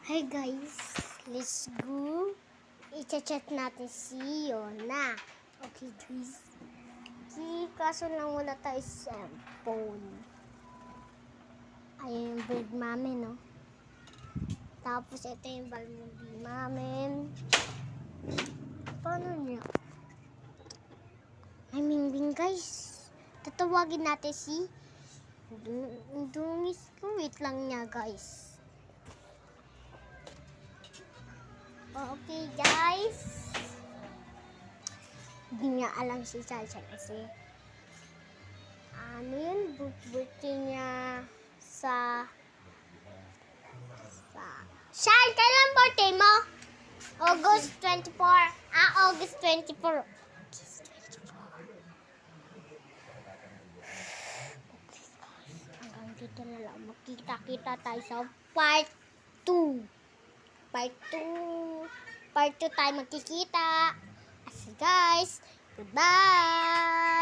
Hi guys, let's go. I-chat natin si Yona. Okay guys. Kaso lang wala tayo sa phone. Ayun yung bird namin, no? Tapos ito yung balmubi namin. Paano niya? Ay, Mingbing guys. Tatawagin natin si Dungis ko. Wait lang niya guys. Okay guys. Hindi niya alam si Chacha kasi ano yun, birthday niya sa Shal, kailan birthday mo? August 24. August 24. Hanggang dito na lang. Magkita-kita tayo sa part 2. Part 2 tayo magkikita. As guys, goodbye!